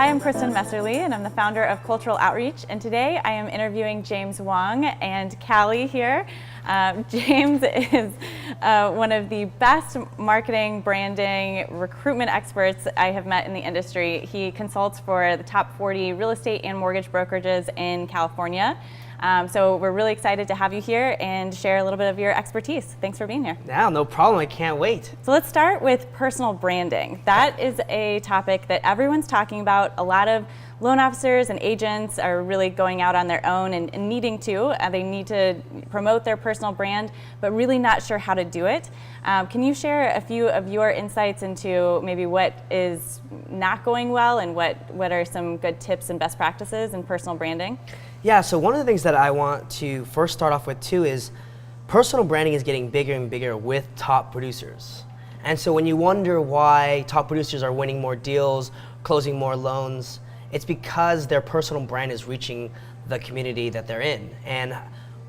Hi, I'm Kristin Messerli, and I'm the founder of Cultural Outreach. And today I am interviewing James Wong and Callie here. James is one of the best marketing, branding, recruitment experts I have met in the industry. He consults for the top 40 real estate and mortgage brokerages in California. So we're really excited to have you here and share a little bit of your expertise. Thanks for being here. Yeah, no problem. I can't wait. So let's start with personal branding. That is a topic that everyone's talking about. A lot of loan officers and agents are really going out on their own and needing to. They need to promote their personal brand, but really not sure how to do it. Can you share a few of your insights into maybe what is not going well and what are some good tips and best practices in personal branding? Yeah, so one of the things that I want to first start off with too is personal branding is getting bigger and bigger with top producers. And so when you wonder why top producers are winning more deals, closing more loans, it's because their personal brand is reaching the community that they're in. And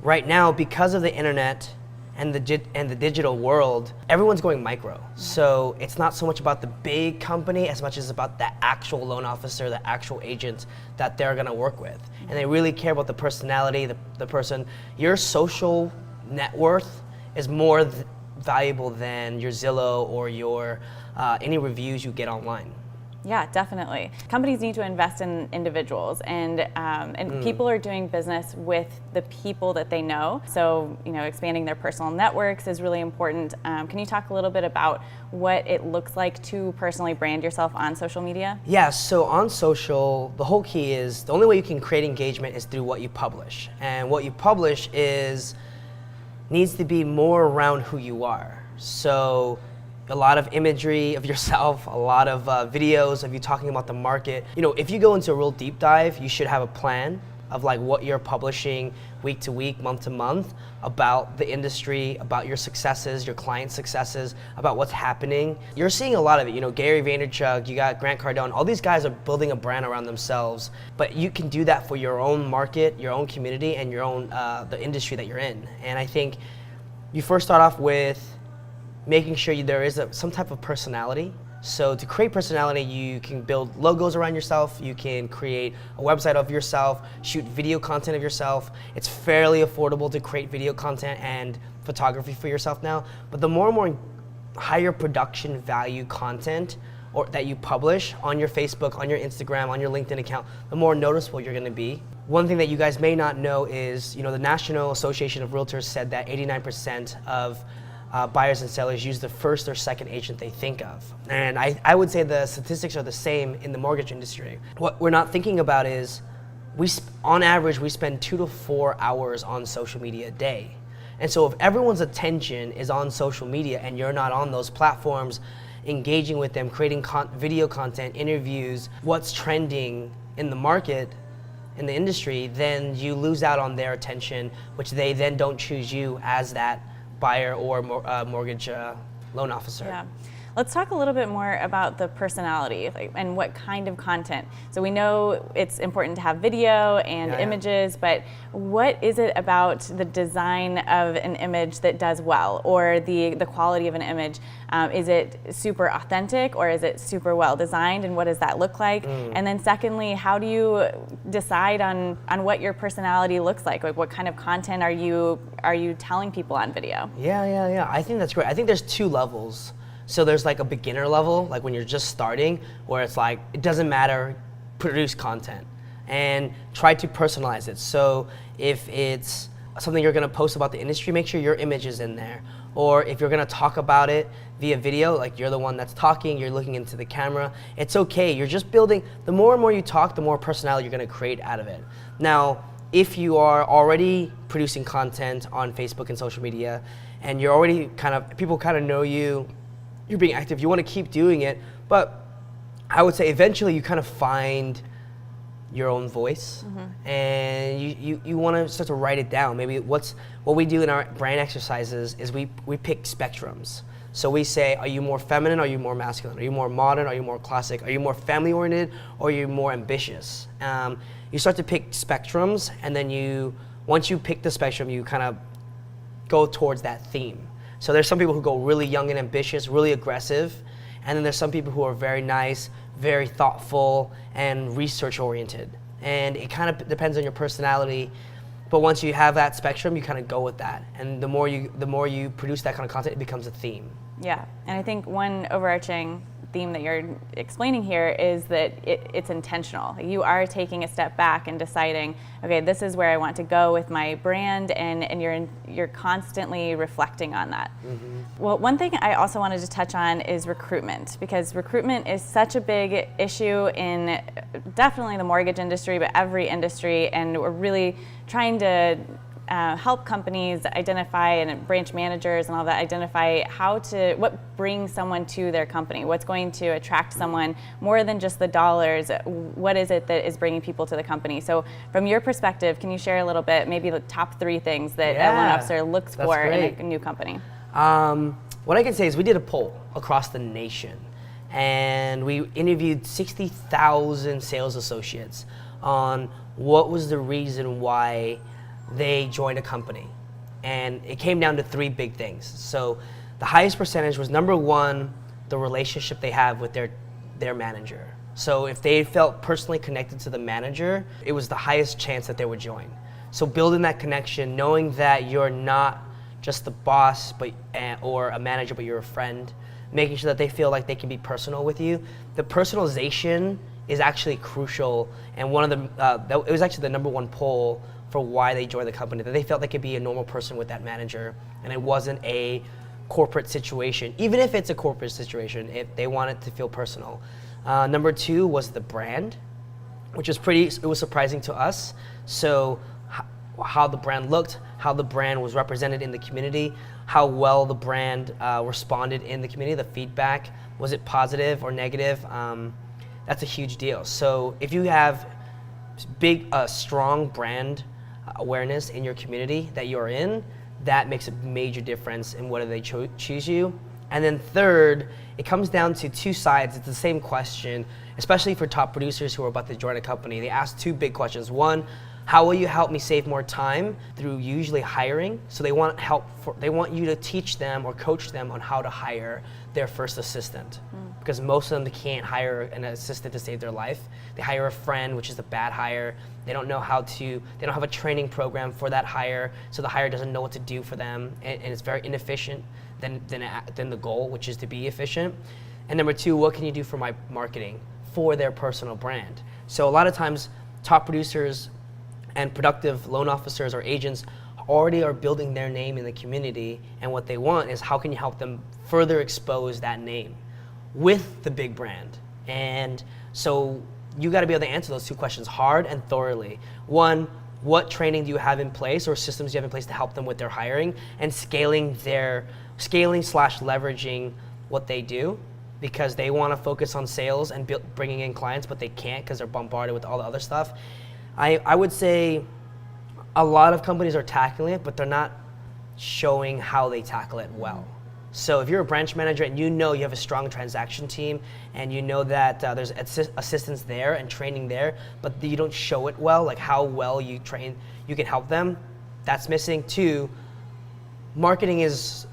right now, because of the internet and the digital world, everyone's going micro. So it's not so much about the big company as much as about the actual loan officer, the actual agent that they're gonna work with. And they really care about the personality, the person. Your social net worth is more valuable than your Zillow or your any reviews you get online. Yeah, definitely. Companies need to invest in individuals, and people are doing business with the people that they know. So, expanding their personal networks is really important. Can you talk a little bit about what it looks like to personally brand yourself on social media? Yeah, so on social, the whole key is the only way you can create engagement is through what you publish. And what you publish needs to be more around who you are. So a lot of imagery of yourself, a lot of videos of you talking about the market. If you go into a real deep dive, you should have a plan of like what you're publishing week to week, month to month about the industry, about your successes, your client successes, about what's happening. You're seeing a lot of it. Gary Vaynerchuk, you got Grant Cardone, all these guys are building a brand around themselves, but you can do that for your own market, your own community, and your own, the industry that you're in. And I think you first start off with making sure there is some type of personality. So to create personality, you can build logos around yourself, you can create a website of yourself, shoot video content of yourself. It's fairly affordable to create video content and photography for yourself now, but the more and more higher production value content that you publish on your Facebook, on your Instagram, on your LinkedIn account, the more noticeable you're gonna be. One thing that you guys may not know is, the National Association of Realtors said that 89% of buyers and sellers use the first or second agent they think of. And I would say the statistics are the same in the mortgage industry. What we're not thinking about is, on average, we spend 2 to 4 hours on social media a day. And so if everyone's attention is on social media and you're not on those platforms, engaging with them, creating video content, interviews, what's trending in the market, in the industry, then you lose out on their attention, which they then don't choose you as that buyer or mortgage loan officer. Yeah. Let's talk a little bit more about the personality and what kind of content. So we know it's important to have video and images, but what is it about the design of an image that does well, or the quality of an image? Is it super authentic, or is it super well designed, and what does that look like? And then secondly, how do you decide on what your personality looks like? Like, what kind of content are you telling people on video? Yeah. I think that's great. I think there's 2 levels. So there's like a beginner level, like when you're just starting, where it's like, it doesn't matter, produce content and try to personalize it. So if it's something you're gonna post about the industry, make sure your image is in there. Or if you're gonna talk about it via video, like you're the one that's talking, you're looking into the camera, it's okay. You're just building, the more and more you talk, the more personality you're gonna create out of it. Now, if you are already producing content on Facebook and social media, and you're already people kind of know you, you're being active, you want to keep doing it, but I would say eventually you kind of find your own voice, and you want to start to write it down. Maybe what we do in our brand exercises is we pick spectrums. So we say, are you more feminine, or are you more masculine? Are you more modern, are you more classic? Are you more family oriented, or are you more ambitious? You start to pick spectrums, and then once you pick the spectrum, you kind of go towards that theme. So there's some people who go really young and ambitious, really aggressive, And then there's some people who are very nice, very thoughtful, and research oriented. And it kind of depends on your personality. But once you have that spectrum, you kind of go with that. And the more you produce that kind of content, it becomes a theme. Yeah, and I think one overarching theme that you're explaining here is that it's intentional. You are taking a step back and deciding, okay, this is where I want to go with my brand, and you're constantly reflecting on that. Mm-hmm. Well, one thing I also wanted to touch on is recruitment, because recruitment is such a big issue in definitely the mortgage industry, but every industry, and we're really trying to help companies identify, and branch managers and all that, identify what brings someone to their company, what's going to attract someone more than just the dollars. What is it that is bringing people to the company? So from your perspective, can you share a little bit, maybe the top 3 things that a loan officer looks for in a new company? What I can say is we did a poll across the nation, and we interviewed 60,000 sales associates on what was the reason why they joined a company. And it came down to 3 big things. So the highest percentage was, number 1, the relationship they have with their manager. So if they felt personally connected to the manager, it was the highest chance that they would join. So building that connection, knowing that you're not just the boss or a manager, but you're a friend, making sure that they feel like they can be personal with you. The personalization is actually crucial, and it was actually the number 1 poll for why they joined the company, that they felt they could be a normal person with that manager, and it wasn't a corporate situation. Even if it's a corporate situation, they want it to feel personal. Number 2 was the brand, which it was surprising to us. So how the brand looked, how the brand was represented in the community, how well the brand responded in the community, the feedback, was it positive or negative? That's a huge deal. So if you have strong brand awareness in your community that you're in, that makes a major difference in whether they choose you. And then third, it comes down to 2 sides. It's the same question, especially for top producers who are about to join a company. They ask 2 big questions. 1, how will you help me save more time? Through usually hiring. So they want they want you to teach them or coach them on how to hire their first assistant. Because most of them can't hire an assistant to save their life. They hire a friend, which is a bad hire. They don't have a training program for that hire, so the hire doesn't know what to do for them, and it's very inefficient than the goal, which is to be efficient. And number 2, what can you do for my marketing for their personal brand? So a lot of times, top producers and productive loan officers or agents already are building their name in the community, and what they want is, how can you help them further expose that name with the big brand? And so you got to be able to answer those 2 questions hard and thoroughly. 1, what training do you have in place, or systems do you have in place to help them with their hiring and scaling /leveraging what they do, because they want to focus on sales and bringing in clients, but they can't because they're bombarded with all the other stuff. I would say a lot of companies are tackling it, but they're not showing how they tackle it well. So if you're a branch manager and you know you have a strong transaction team, and you know that there's assistance there and training there, but you don't show it well, like how well you train, you can help them, that's missing. 2, marketing is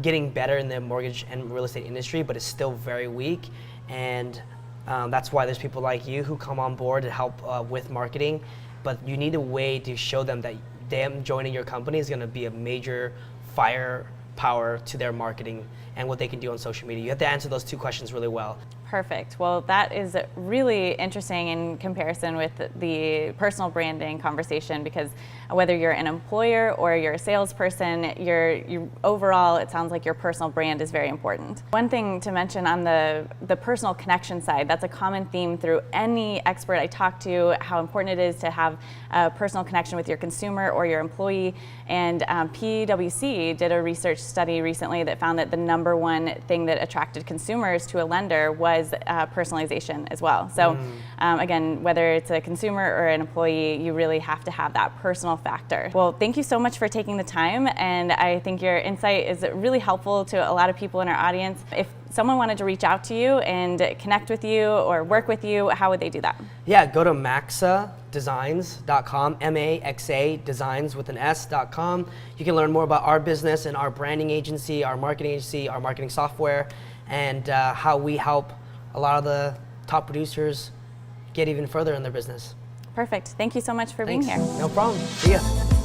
getting better in the mortgage and real estate industry, but it's still very weak, and that's why there's people like you who come on board to help with marketing. But you need a way to show them that them joining your company is going to be a major firepower to their marketing and what they can do on social media. You have to answer those 2 questions really well. Perfect. Well, that is really interesting in comparison with the personal branding conversation, because whether you're an employer or you're a salesperson, you overall, it sounds like your personal brand is very important. One thing to mention on the personal connection side, that's a common theme through any expert I talk to, how important it is to have a personal connection with your consumer or your employee. And PwC did a research study recently that found that the number 1 thing that attracted consumers to a lender was personalization as well. So again, whether it's a consumer or an employee, you really have to have that personal factor. Well, thank you so much for taking the time, and I think your insight is really helpful to a lot of people in our audience. If someone wanted to reach out to you and connect with you or work with you, how would they do that? Yeah, go to maxadesigns.com, M-A-X-A, designs with an S.com. You can learn more about our business and our branding agency, our marketing software, and how we help a lot of the top producers get even further in their business. Perfect. Thank you so much for being Thanks. here. No problem. See ya.